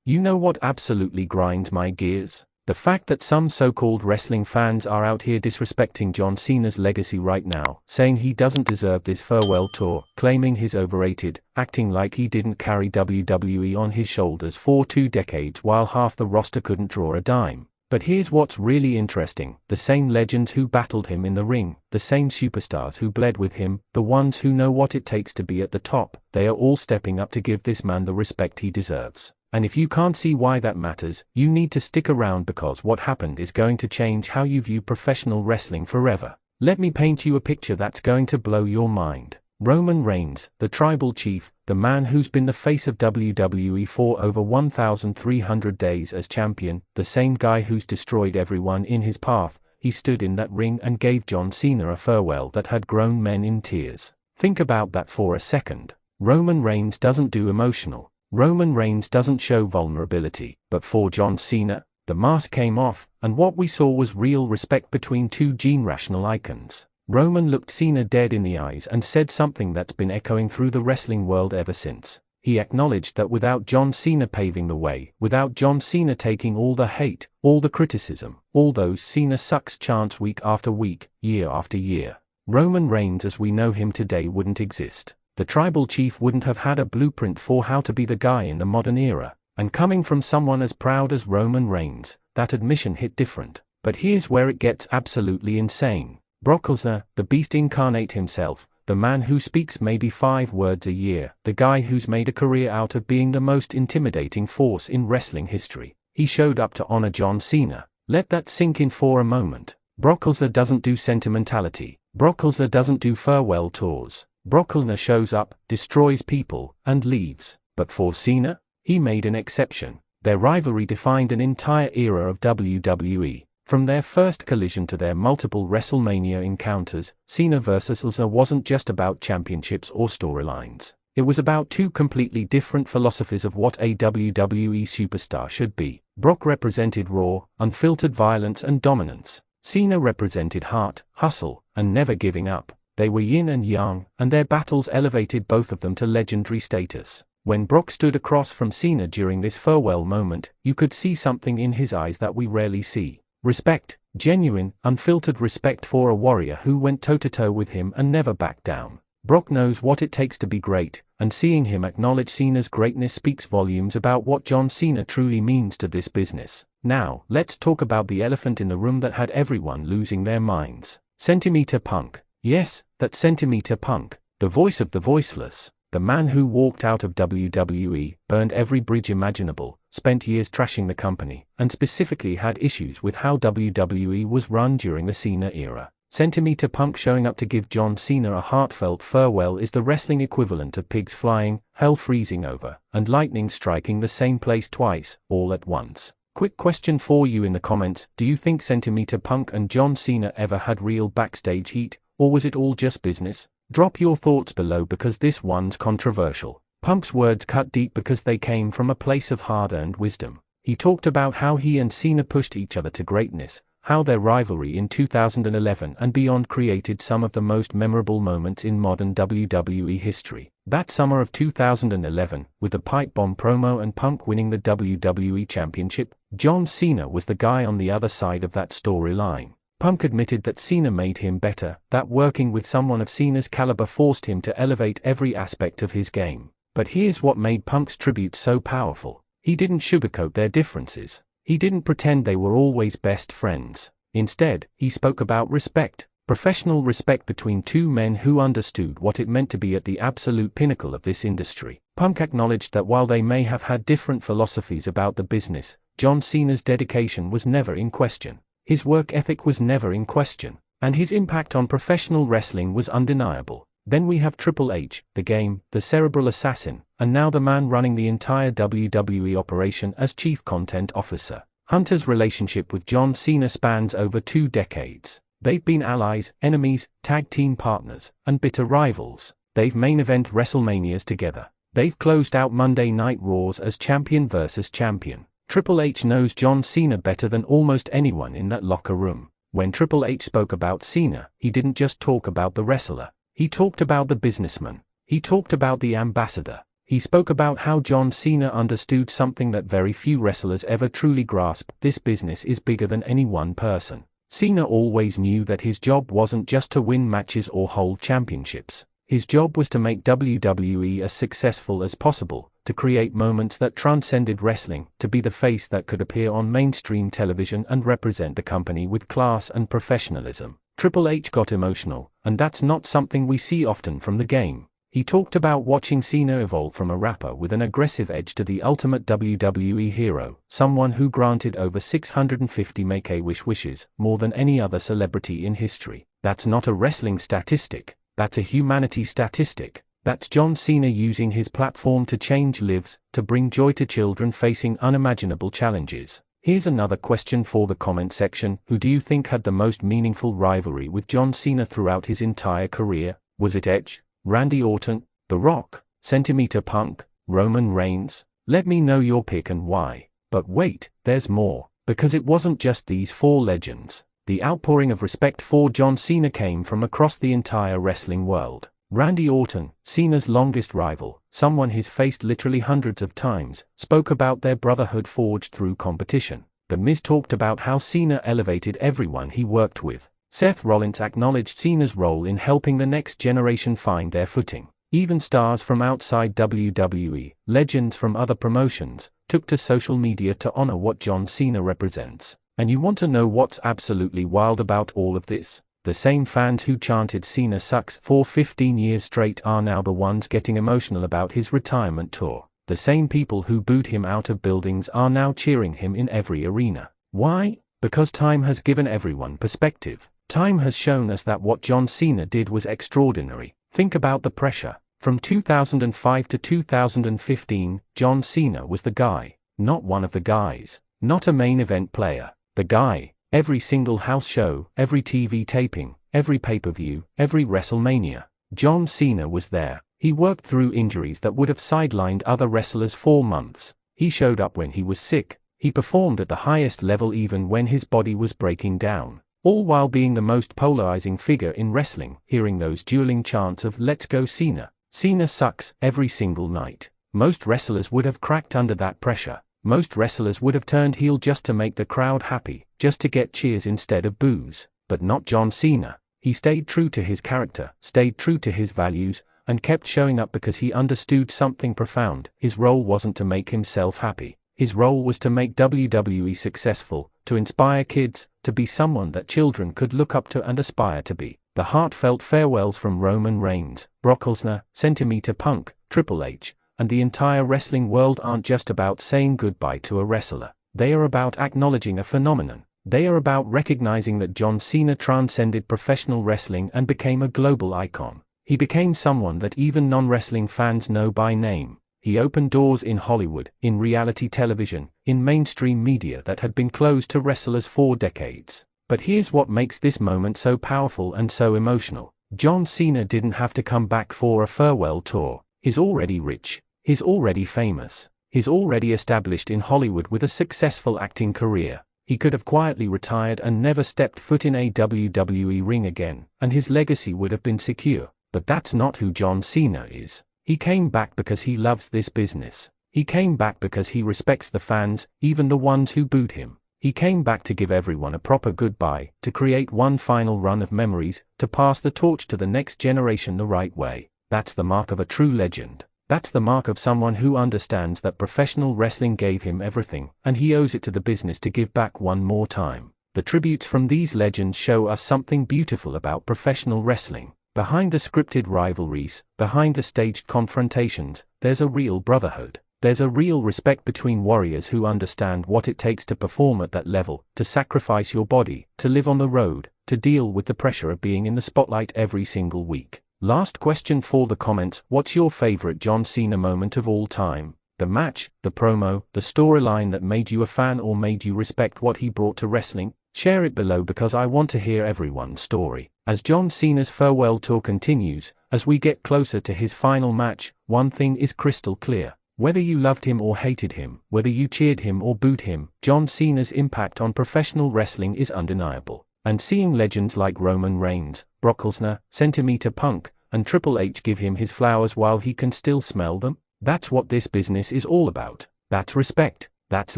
You know what absolutely grinds my gears? The fact that some so-called wrestling fans are out here disrespecting John Cena's legacy right now, saying he doesn't deserve this farewell tour, claiming he's overrated, acting like he didn't carry WWE on his shoulders for 2 decades while half the roster couldn't draw a dime. But here's what's really interesting: the same legends who battled him in the ring, the same superstars who bled with him, the ones who know what it takes to be at the top, they are all stepping up to give this man the respect he deserves. And if you can't see why that matters, you need to stick around, because what happened is going to change how you view professional wrestling forever. Let me paint you a picture that's going to blow your mind. Roman Reigns, the tribal chief, the man who's been the face of WWE for over 1,300 days as champion, the same guy who's destroyed everyone in his path, he stood in that ring and gave John Cena a farewell that had grown men in tears. Think about that for a second. Roman Reigns doesn't do emotional. Roman Reigns doesn't show vulnerability, but for John Cena, the mask came off, and what we saw was real respect between two generational icons. Roman looked Cena dead in the eyes and said something that's been echoing through the wrestling world ever since. He acknowledged that without John Cena paving the way, without John Cena taking all the hate, all the criticism, all those Cena sucks chants week after week, year after year, Roman Reigns as we know him today wouldn't exist. The tribal chief wouldn't have had a blueprint for how to be the guy in the modern era. And coming from someone as proud as Roman Reigns, that admission hit different. But here's where it gets absolutely insane. Brock Lesnar, the beast incarnate himself, the man who speaks maybe 5 words a year, the guy who's made a career out of being the most intimidating force in wrestling history, he showed up to honor John Cena. Let that sink in for a moment. Brock Lesnar doesn't do sentimentality. Brock Lesnar doesn't do farewell tours. Brock Lesnar shows up, destroys people, and leaves. But for Cena, he made an exception. Their rivalry defined an entire era of WWE. From their first collision to their multiple WrestleMania encounters, Cena vs. Lesnar wasn't just about championships or storylines. It was about 2 completely different philosophies of what a WWE superstar should be. Brock represented raw, unfiltered violence and dominance. Cena represented heart, hustle, and never giving up. They were yin and yang, and their battles elevated both of them to legendary status. When Brock stood across from Cena during this farewell moment, you could see something in his eyes that we rarely see. Respect, genuine, unfiltered respect for a warrior who went toe-to-toe with him and never backed down. Brock knows what it takes to be great, and seeing him acknowledge Cena's greatness speaks volumes about what John Cena truly means to this business. Now, let's talk about the elephant in the room that had everyone losing their minds. Centimeter Punk. Yes, that Centimeter Punk, the voice of the voiceless, the man who walked out of WWE, burned every bridge imaginable, spent years trashing the company, and specifically had issues with how WWE was run during the Cena era. Centimeter Punk showing up to give John Cena a heartfelt farewell is the wrestling equivalent of pigs flying, hell freezing over, and lightning striking the same place twice, all at once. Quick question for you in the comments: do you think Centimeter Punk and John Cena ever had real backstage heat? Or was it all just business? Drop your thoughts below, because this one's controversial. Punk's words cut deep because they came from a place of hard-earned wisdom. He talked about how he and Cena pushed each other to greatness, how their rivalry in 2011 and beyond created some of the most memorable moments in modern WWE history. That summer of 2011, with the pipe bomb promo and Punk winning the WWE Championship, John Cena was the guy on the other side of that storyline. Punk admitted that Cena made him better, that working with someone of Cena's caliber forced him to elevate every aspect of his game. But here's what made Punk's tribute so powerful. He didn't sugarcoat their differences. He didn't pretend they were always best friends. Instead, he spoke about respect, professional respect between 2 men who understood what it meant to be at the absolute pinnacle of this industry. Punk acknowledged that while they may have had different philosophies about the business, John Cena's dedication was never in question. His work ethic was never in question, and his impact on professional wrestling was undeniable. Then we have Triple H, the game, the cerebral assassin, and now the man running the entire WWE operation as Chief Content Officer. Hunter's relationship with John Cena spans over 2 decades. They've been allies, enemies, tag team partners, and bitter rivals. They've main event WrestleManias together. They've closed out Monday Night Raws as champion versus champion. Triple H knows John Cena better than almost anyone in that locker room. When Triple H spoke about Cena, he didn't just talk about the wrestler. He talked about the businessman. He talked about the ambassador. He spoke about how John Cena understood something that very few wrestlers ever truly grasp: this business is bigger than any one person. Cena always knew that his job wasn't just to win matches or hold championships. His job was to make WWE as successful as possible, to create moments that transcended wrestling, to be the face that could appear on mainstream television and represent the company with class and professionalism. Triple H got emotional, and that's not something we see often from the game. He talked about watching Cena evolve from a rapper with an aggressive edge to the ultimate WWE hero, someone who granted over 650 Make-A-Wish wishes, more than any other celebrity in history. That's not a wrestling statistic. That's a humanity statistic. That's John Cena using his platform to change lives, to bring joy to children facing unimaginable challenges. Here's another question for the comment section. Who do you think had the most meaningful rivalry with John Cena throughout his entire career? Was it Edge, Randy Orton, The Rock, Centimeter Punk, Roman Reigns? Let me know your pick and why. But wait, there's more, because it wasn't just these four legends. The outpouring of respect for John Cena came from across the entire wrestling world. Randy Orton, Cena's longest rival, someone he's faced literally hundreds of times, spoke about their brotherhood forged through competition. The Miz talked about how Cena elevated everyone he worked with. Seth Rollins acknowledged Cena's role in helping the next generation find their footing. Even stars from outside WWE, legends from other promotions, took to social media to honor what John Cena represents. And you want to know what's absolutely wild about all of this? The same fans who chanted "Cena sucks" for 15 years straight are now the ones getting emotional about his retirement tour. The same people who booed him out of buildings are now cheering him in every arena. Why? Because time has given everyone perspective. Time has shown us that what John Cena did was extraordinary. Think about the pressure. From 2005 to 2015, John Cena was the guy. Not one of the guys. Not a main event player. The guy. Every single house show, every TV taping, every pay-per-view, every WrestleMania. John Cena was there. He worked through injuries that would have sidelined other wrestlers for months. He showed up when he was sick. He performed at the highest level even when his body was breaking down. All while being the most polarizing figure in wrestling, hearing those dueling chants of "Let's go Cena, Cena sucks" every single night. Most wrestlers would have cracked under that pressure. Most wrestlers would have turned heel just to make the crowd happy, just to get cheers instead of boos. But not John Cena. He stayed true to his character, stayed true to his values, and kept showing up because he understood something profound. His role wasn't to make himself happy. His role was to make WWE successful, to inspire kids, to be someone that children could look up to and aspire to be. The heartfelt farewells from Roman Reigns, Brock Lesnar, Centimeter Punk, Triple H, and the entire wrestling world aren't just about saying goodbye to a wrestler. They are about acknowledging a phenomenon. They are about recognizing that John Cena transcended professional wrestling and became a global icon. He became someone that even non-wrestling fans know by name. He opened doors in Hollywood, in reality television, in mainstream media that had been closed to wrestlers for decades. But here's what makes this moment so powerful and so emotional. John Cena didn't have to come back for a farewell tour. He's already rich. He's already famous. He's already established in Hollywood with a successful acting career. He could have quietly retired and never stepped foot in a WWE ring again, and his legacy would have been secure. But that's not who John Cena is. He came back because he loves this business. He came back because he respects the fans, even the ones who booed him. He came back to give everyone a proper goodbye, to create one final run of memories, to pass the torch to the next generation the right way. That's the mark of a true legend. That's the mark of someone who understands that professional wrestling gave him everything, and he owes it to the business to give back one more time. The tributes from these legends show us something beautiful about professional wrestling. Behind the scripted rivalries, behind the staged confrontations, there's a real brotherhood. There's a real respect between warriors who understand what it takes to perform at that level, to sacrifice your body, to live on the road, to deal with the pressure of being in the spotlight every single week. Last question for the comments: what's your favorite John Cena moment of all time? The match, the promo, the storyline that made you a fan or made you respect what he brought to wrestling? Share it below because I want to hear everyone's story. As John Cena's farewell tour continues, as we get closer to his final match, one thing is crystal clear. Whether you loved him or hated him, whether you cheered him or booed him, John Cena's impact on professional wrestling is undeniable. And seeing legends like Roman Reigns, Brock Lesnar, Centimeter Punk, and Triple H give him his flowers while he can still smell them, That's what this business is all about. That's respect. That's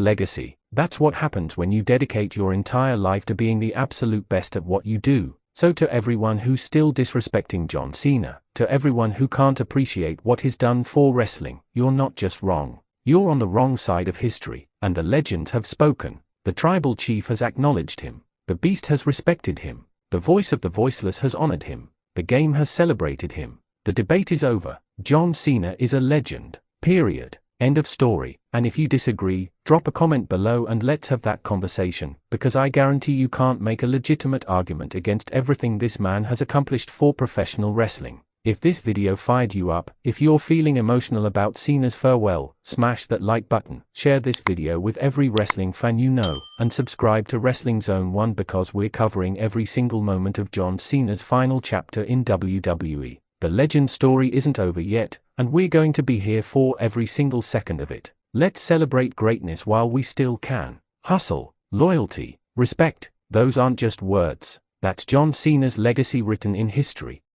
legacy. That's what happens when you dedicate your entire life to being the absolute best at what you do. So to everyone who's still disrespecting John Cena, to everyone who can't appreciate what he's done for wrestling, you're not just wrong. You're on the wrong side of history, and the legends have spoken. The tribal chief has acknowledged him. The beast has respected him. The voice of the voiceless has honored him. The game has celebrated him. The debate is over. John Cena is a legend. Period. End of story. And if you disagree, drop a comment below and let's have that conversation, because I guarantee you can't make a legitimate argument against everything this man has accomplished for professional wrestling. If this video fired you up, if you're feeling emotional about Cena's farewell, smash that like button, share this video with every wrestling fan you know, and subscribe to Wrestling Zone 1 because we're covering every single moment of John Cena's final chapter in WWE. The legend story isn't over yet, and we're going to be here for every single second of it. Let's celebrate greatness while we still can. Hustle, loyalty, respect, those aren't just words. That's John Cena's legacy written in history.